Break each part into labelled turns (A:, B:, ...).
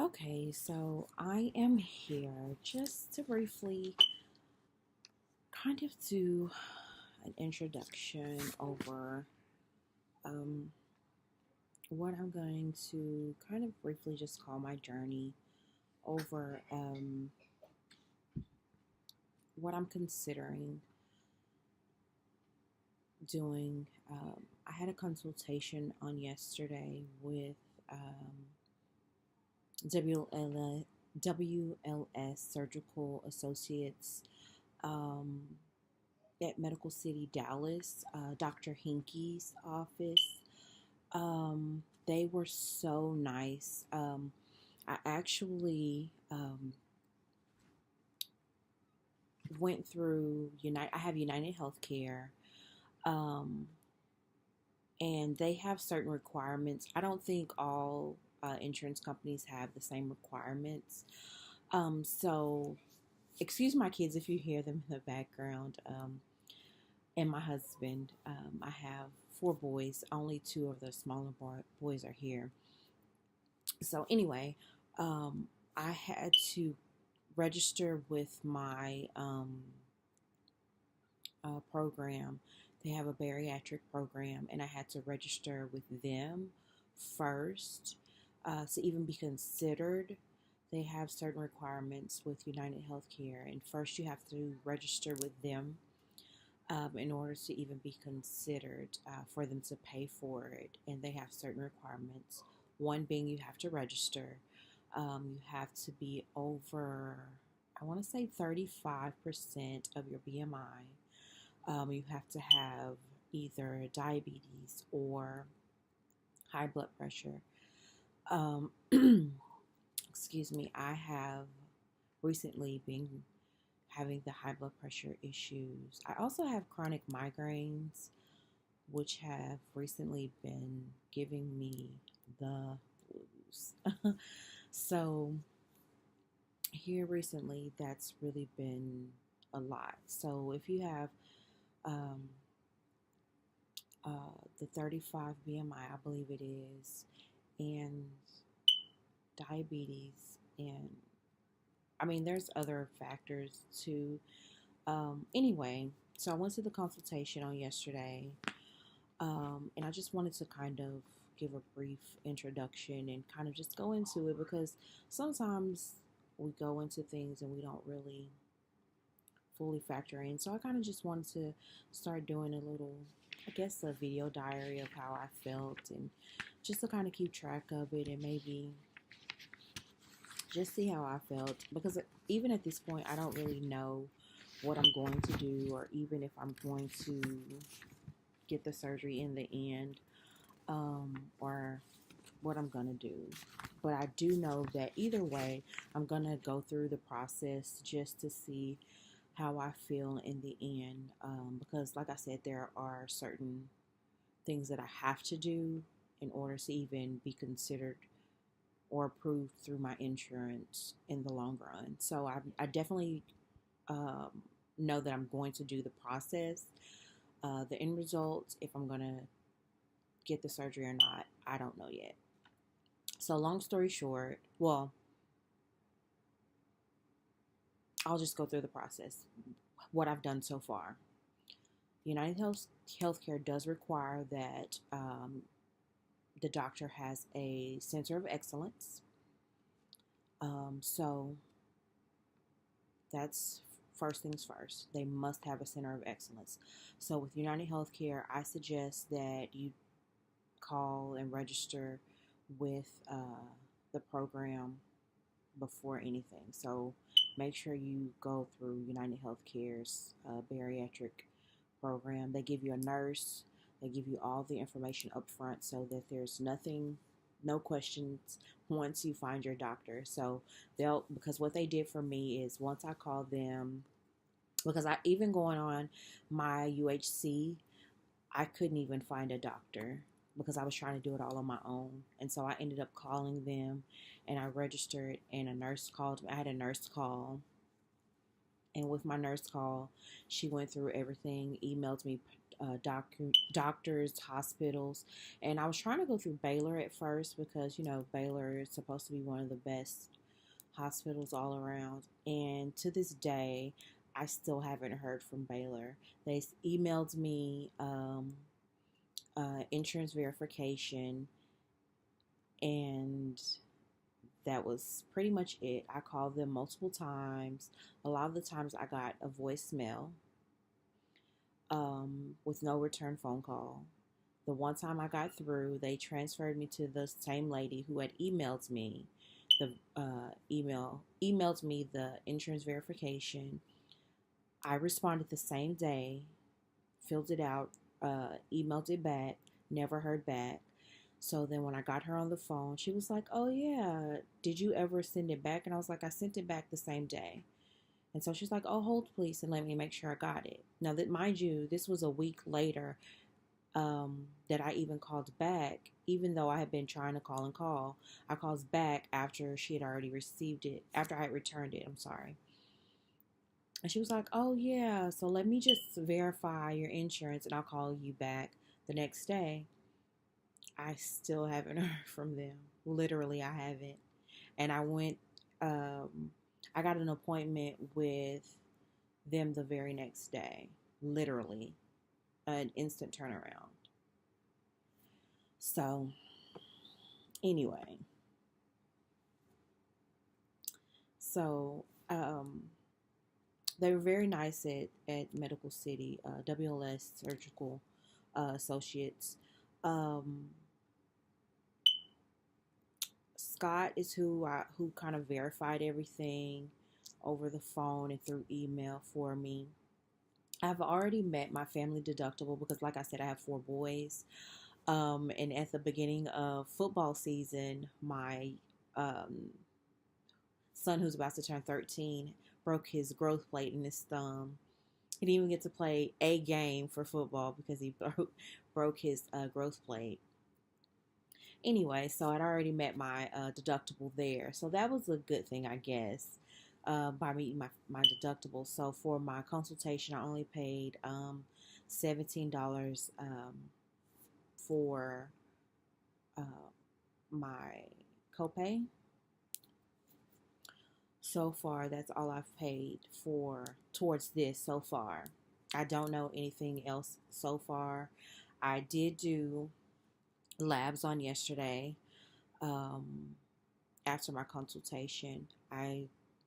A: Okay, so I am here just to briefly kind of do an introduction over um, what I'm going to kind of briefly just call my journey over what I'm considering doing. I had a consultation on yesterday with WLS Surgical Associates um, at Medical City, Dallas, Dr. Hinkey's office. They were so nice. I actually went through United. I have United Healthcare, um, and they have certain requirements. I don't think all insurance companies have the same requirements. So, excuse my kids if you hear them in the background. And my husband. I have four boys. Only two of the smaller boys are here. So anyway, I had to register with my program. They have a bariatric program, and I had to register with them first to even be considered. They have certain requirements with United Healthcare, and first you have to register with them in order to even be considered for them to pay for it. And they have certain requirements. One being you have to register. You have to be over, I want to say 35% of your BMI. You have to have either diabetes or high blood pressure. Um, excuse me, I have recently been having the high blood pressure issues. I also have chronic migraines, which have recently been giving me the blues. So, here recently, that's really been a lot. So, if you have um, the 35 BMI, I believe it is, and diabetes, and I mean, there's other factors too. Anyway, so I went to the consultation on yesterday, and I just wanted to kind of give a brief introduction and kind of just go into it because sometimes we go into things and we don't really fully factor in. So I kind of just wanted to start doing a little, I guess, a video diary of how I felt and just to kind of keep track of it and maybe just see how I felt because even at this point, I don't really know what I'm going to do or even if I'm going to get the surgery in the end or what I'm going to do. But I do know that either way, I'm going to go through the process just to see how I feel in the end. Because, like I said, there are certain things that I have to do in order to even be considered or approved through my insurance in the long run. So I definitely know that I'm going to do the process. The end result, if I'm going to get the surgery or not, I don't know yet. So, long story short, well, I'll just go through the process, what I've done so far. United Healthcare does require that the doctor has a center of excellence. So, that's first things first. They must have a center of excellence. So, with United Healthcare, I suggest that you call and register with the program before anything. So make sure you go through United Healthcare's bariatric program. They give you a nurse. They give you all the information up front so that there's nothing, no questions once you find your doctor. So because what they did for me is once I called them, because I even going on my UHC, I couldn't even find a doctor because I was trying to do it all on my own. And so I ended up calling them and I registered and a nurse called. I had a nurse call. And with my nurse call, she went through everything, emailed me doctors, hospitals, and I was trying to go through Baylor at first because Baylor is supposed to be one of the best hospitals all around. And to this day, I still haven't heard from Baylor. They emailed me insurance verification, and that was pretty much it. I called them multiple times. A lot of the times I got a voicemail with no return phone call. The one time I got through, they transferred me to the same lady who had emailed me the emailed me the insurance verification. I responded the same day, filled it out, emailed it back, never heard back. So then when I got her on the phone, she was like, "Oh yeah, did you ever send it back?" And I was like, "I sent it back the same day." And so she's like, "Oh, hold please and let me make sure I got it." Now that, mind you, this was a week later that I even called back, even though I had been trying to call and call. I called back after she had already received it, after I had returned it. I'm sorry. And she was like, "Oh yeah, so let me just verify your insurance and I'll call you back the next day." I still haven't heard from them. Literally, I haven't. And I got an appointment with them the very next day. Literally, an instant turnaround. So, anyway, so they were very nice at Medical City, WLS Surgical Associates. Um, Scott is who kind of verified everything over the phone and through email for me. I've already met my family deductible because, like I said, I have four boys. And at the beginning of football season, my um, son, who's about to turn 13, broke his growth plate in his thumb. He didn't even get to play a game for football because he broke his growth plate. Anyway, so I'd already met my deductible there. So that was a good thing, I guess, by meeting my deductible. So for my consultation, I only paid $17 for uh, my copay. So far, that's all I've paid for towards this so far. I don't know anything else so far. I did do labs on yesterday. Um, After my consultation,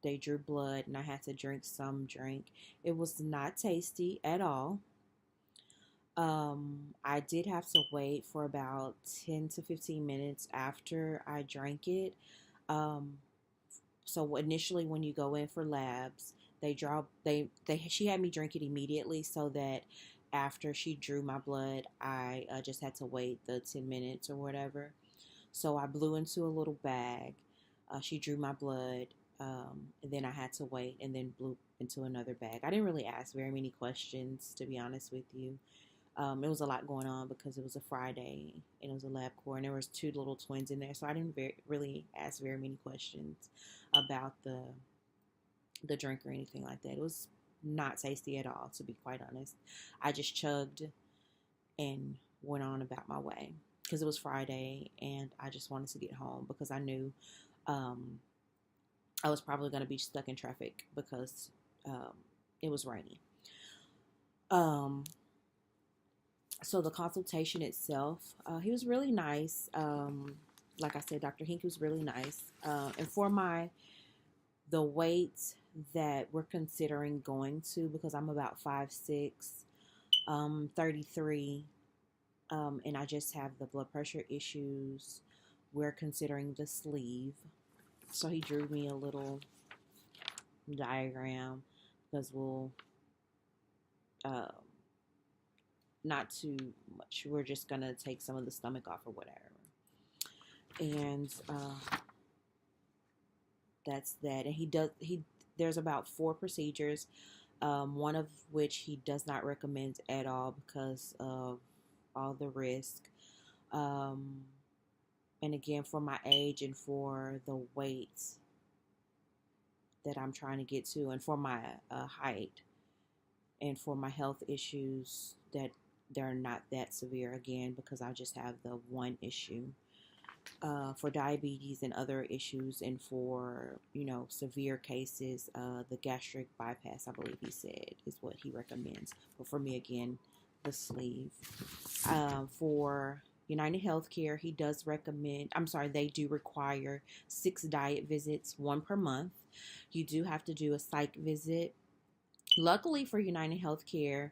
A: they drew blood and I had to drink some drink. It was not tasty at all. I did have to wait for about 10 to 15 minutes after I drank it. Um, so initially when you go in for labs, she had me drink it immediately so that after she drew my blood, I just had to wait the 10 minutes or whatever. So I blew into a little bag. She drew my blood, and then I had to wait and then blew into another bag. I didn't really ask very many questions, to be honest with you. It was a lot going on because it was a Friday and it was a lab core and there was two little twins in there, so I didn't really ask very many questions about the drink or anything like that. It was not tasty at all, to be quite honest. I just chugged and went on about my way because it was Friday and I just wanted to get home because I knew I was probably going to be stuck in traffic because it was rainy. So the consultation itself, he was really nice. Like I said, Dr. Hink was really nice. And for the weight that we're considering going to, because I'm about 5'6", 33, and I just have the blood pressure issues, we're considering the sleeve. So he drew me a little diagram because we'll not too much. We're just gonna take some of the stomach off or whatever. And that's that. And there's about 4 procedures, one of which he does not recommend at all because of all the risk. And again, for my age and for the weight that I'm trying to get to, and for my height, and for my health issues that they're not that severe again, because I just have the one issue. For diabetes and other issues, and for severe cases, the gastric bypass, I believe he said, is what he recommends. But for me, again, the sleeve. For United Healthcare, he does recommend, I'm sorry, they do require 6 diet visits, one per month. You do have to do a psych visit. Luckily for United Healthcare,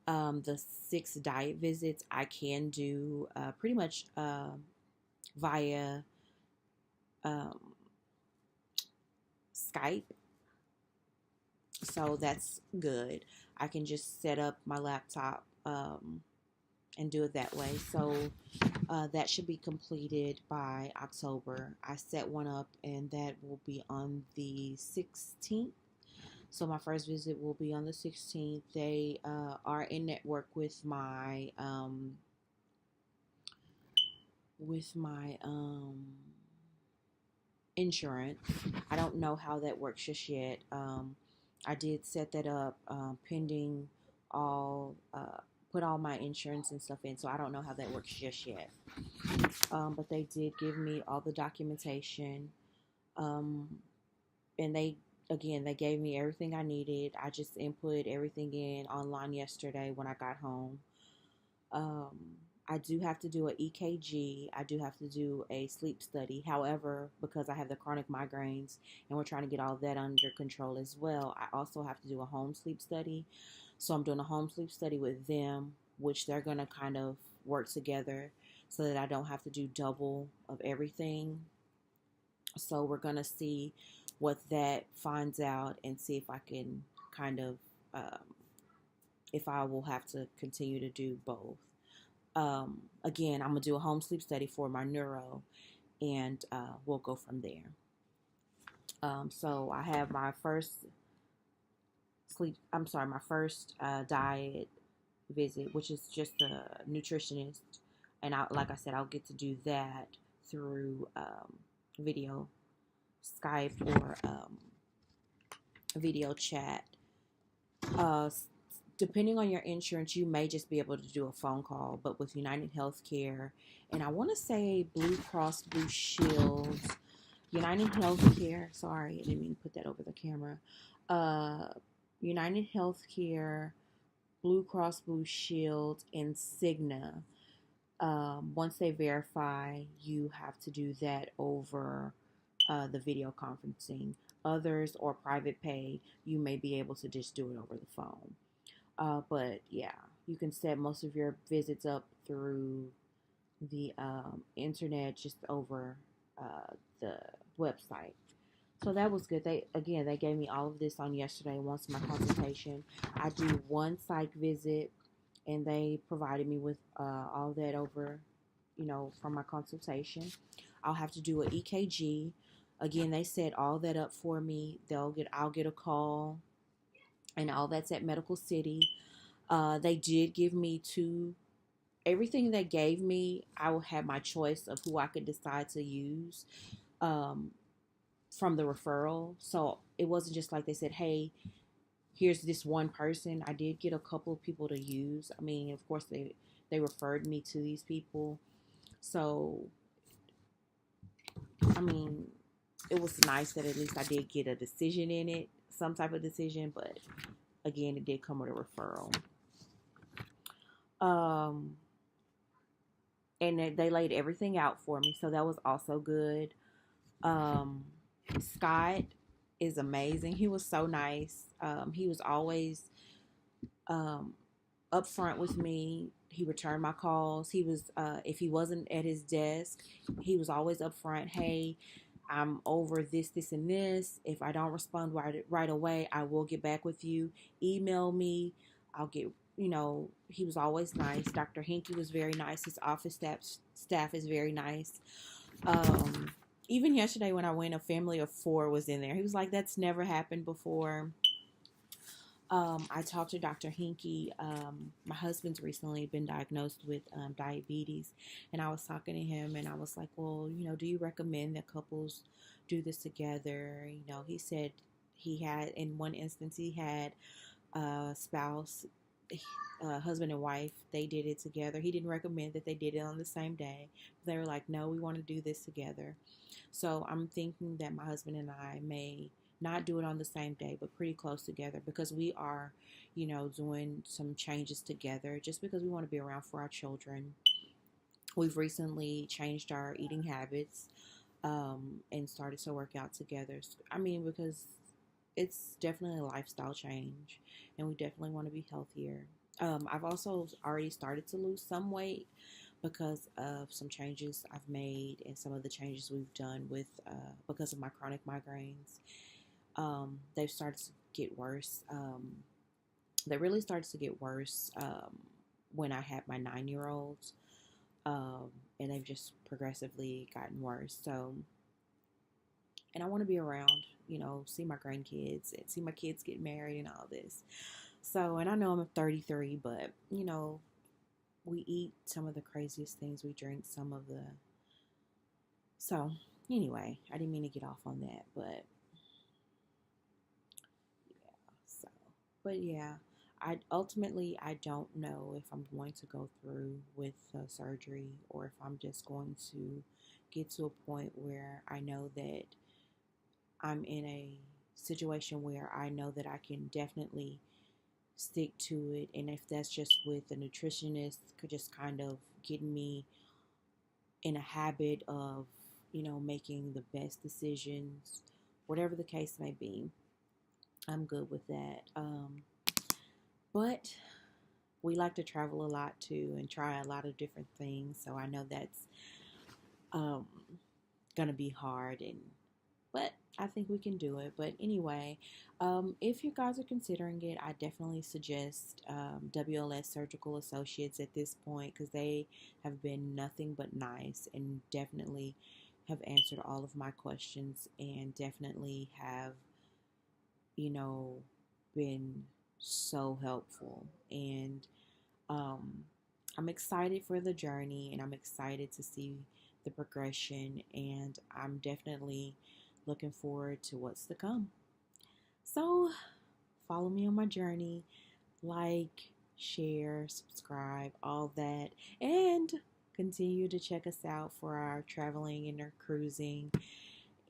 A: the 6 diet visits I can do pretty much via um, Skype. So that's good. I can just set up my laptop and do it that way. So that should be completed by October. I set one up, and that will be on the 16th. So my first visit will be on the 16th. They are in network with my insurance. I don't know how that works just yet. I did set that up pending all put all my insurance and stuff in, so I don't know how that works just yet. But they did give me all the documentation, and they gave me everything I needed. I just input everything in online yesterday when I got home. I do have to do an EKG. I do have to do a sleep study. However, because I have the chronic migraines and we're trying to get all that under control as well, I also have to do a home sleep study. So I'm doing a home sleep study with them, which they're going to kind of work together so that I don't have to do double of everything. So we're going to see what that finds out and see if I can kind of, if I will have to continue to do both. Again, I'm going to do a home sleep study for my neuro, and we'll go from there. So I have my first diet visit, which is just a nutritionist. And like I said, I'll get to do that through video, Skype, or video chat. Depending on your insurance, you may just be able to do a phone call. But with United Healthcare, and I want to say Blue Cross Blue Shield, United Healthcare, sorry, I didn't mean to put that over the camera. United Healthcare, Blue Cross Blue Shield, and Cigna. Once they verify, you have to do that over the video conferencing. Others, or private pay, you may be able to just do it over the phone. But yeah, you can set most of your visits up through the internet, just over the website. So that was good. They gave me all of this on yesterday. Once my consultation, I do one psych visit, and they provided me with all that over, from my consultation. I'll have to do an EKG. Again, they set all that up for me. I'll get a call, and all that's at Medical City. They did give me everything they gave me. I will have my choice of who I could decide to use from the referral. So it wasn't just like they said, hey, here's this one person. I did get a couple of people to use. I mean, of course, they referred me to these people. So, I mean, it was nice that at least I did get a decision in it, some type of decision, but again, it did come with a referral. And they laid everything out for me, so that was also good. Scott is amazing. He was so nice. He was always upfront with me. He returned my calls. He was, if he wasn't at his desk, he was always upfront. Hey, I'm over this, this, and this. If I don't respond right away, I will get back with you. Email me. I'll get, he was always nice. Dr. Hinkie was very nice. His office staff is very nice. Even yesterday when I went, a family of 4 was in there. He was like, that's never happened before. I talked to Dr. Hinkie. My husband's recently been diagnosed with diabetes, and I was talking to him, and I was like, well, do you recommend that couples do this together? He said he had, in one instance, he had a spouse husband and wife, they did it together. He didn't recommend that they did it on the same day. They were like, no, we want to do this together. So I'm thinking that my husband and I may not do it on the same day, but pretty close together because we are, doing some changes together just because we want to be around for our children. We've recently changed our eating habits and started to work out together. I mean, because it's definitely a lifestyle change and we definitely want to be healthier. I've also already started to lose some weight because of some changes I've made and some of the changes we've done with because of my chronic migraines. They've started to get worse. They really started to get worse when I had my 9-year-olds, um, and they've just progressively gotten worse. So, and I want to be around, see my grandkids and see my kids get married and all this. So, and I know I'm 33, but we eat some of the craziest things. We drink some of the. So, anyway, I didn't mean to get off on that, but yeah. So, but yeah, I don't know if I'm going to go through with surgery or if I'm just going to get to a point where I know that I'm in a situation where I know that I can definitely stick to it. And if that's just with a nutritionist, could just kind of get me in a habit of, making the best decisions, whatever the case may be, I'm good with that. But we like to travel a lot too and try a lot of different things. So I know that's um, gonna be hard, but I think we can do it. But anyway, if you guys are considering it, I definitely suggest WLS Surgical Associates at this point because they have been nothing but nice and definitely have answered all of my questions and definitely have, you know, been so helpful. And um, I'm excited for the journey and I'm excited to see the progression. And I'm definitely looking forward to what's to come. So, follow me on my journey, like, share, subscribe, all that, and continue to check us out for our traveling and our cruising.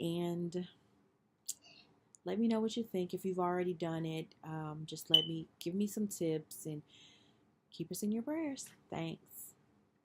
A: And let me know what you think if you've already done it. Just give me some tips and keep us in your prayers. Thanks.